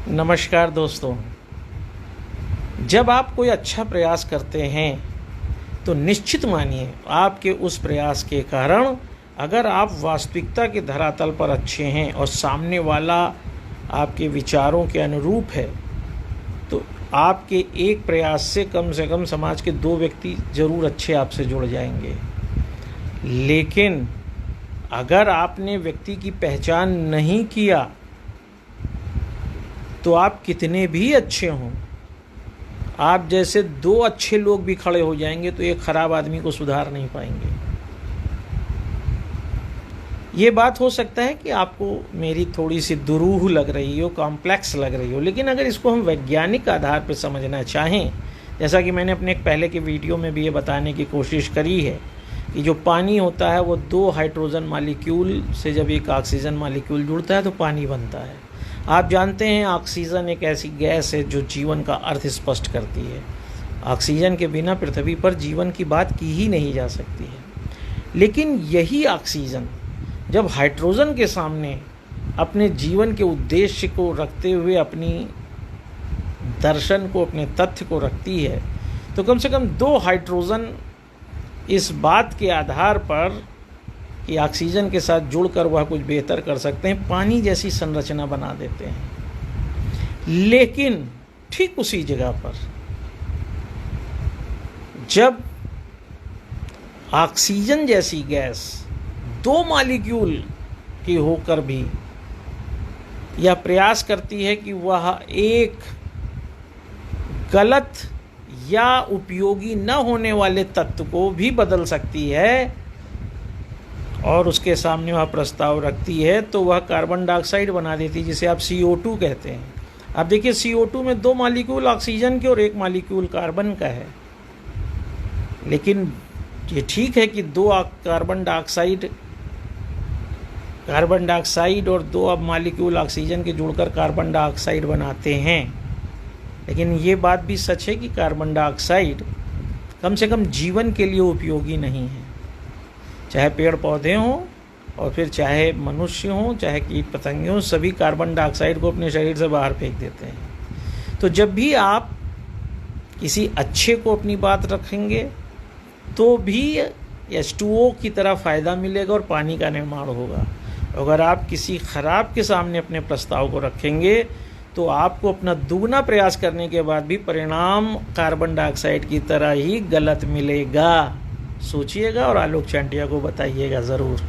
नमस्कार दोस्तों। जब आप कोई अच्छा प्रयास करते हैं तो निश्चित मानिए आपके उस प्रयास के कारण अगर आप वास्तविकता के धरातल पर अच्छे हैं और सामने वाला आपके विचारों के अनुरूप है तो आपके एक प्रयास से कम समाज के 2 व्यक्ति ज़रूर अच्छे आपसे जुड़ जाएंगे। लेकिन अगर आपने व्यक्ति की पहचान नहीं किया तो आप कितने भी अच्छे हों, आप जैसे 2 अच्छे लोग भी खड़े हो जाएंगे तो एक खराब आदमी को सुधार नहीं पाएंगे। ये बात हो सकता है कि आपको मेरी थोड़ी सी दुरूह लग रही हो, कॉम्प्लेक्स लग रही हो, लेकिन अगर इसको हम वैज्ञानिक आधार पर समझना चाहें, जैसा कि मैंने अपने एक पहले के वीडियो में भी ये बताने की कोशिश करी है कि जो पानी होता है वो 2 हाइड्रोजन मॉलिक्यूल से जब एक ऑक्सीजन मॉलिक्यूल जुड़ता है तो पानी बनता है। आप जानते हैं ऑक्सीजन एक ऐसी गैस है जो जीवन का अर्थ स्पष्ट करती है। ऑक्सीजन के बिना पृथ्वी पर जीवन की बात की ही नहीं जा सकती है। लेकिन यही ऑक्सीजन जब हाइड्रोजन के सामने अपने जीवन के उद्देश्य को रखते हुए, अपनी दर्शन को, अपने तथ्य को रखती है तो कम से कम 2 हाइड्रोजन इस बात के आधार पर कि ऑक्सीजन के साथ जुड़कर वह कुछ बेहतर कर सकते हैं, पानी जैसी संरचना बना देते हैं। लेकिन ठीक उसी जगह पर जब ऑक्सीजन जैसी गैस 2 मॉलिक्यूल की होकर भी यह प्रयास करती है कि वह एक गलत या उपयोगी न होने वाले तत्व को भी बदल सकती है और उसके सामने वह प्रस्ताव रखती है तो वह कार्बन डाइऑक्साइड बना देती है, जिसे आप CO2 कहते हैं। आप देखिए CO2 में 2 मॉलिक्यूल ऑक्सीजन के और 1 मॉलिक्यूल कार्बन का है। लेकिन ये ठीक है कि 2 कार्बन डाइऑक्साइड और 2 अब मॉलिक्यूल ऑक्सीजन के जुड़कर कार्बन डाइऑक्साइड बनाते हैं। लेकिन ये बात भी सच है कि कार्बन डाइऑक्साइड कम से कम जीवन के लिए उपयोगी नहीं है। चाहे पेड़ पौधे हों और फिर चाहे मनुष्य हों, चाहे कीट पतंगे हों, सभी कार्बन डाइऑक्साइड को अपने शरीर से बाहर फेंक देते हैं। तो जब भी आप किसी अच्छे को अपनी बात रखेंगे तो भी H2O की तरह फ़ायदा मिलेगा और पानी का निर्माण होगा। अगर आप किसी खराब के सामने अपने प्रस्ताव को रखेंगे तो आपको अपना दुगना प्रयास करने के बाद भी परिणाम कार्बन डाइऑक्साइड की तरह ही गलत मिलेगा। सोचिएगा और आलोक चांटिया को बताइएगा ज़रूर।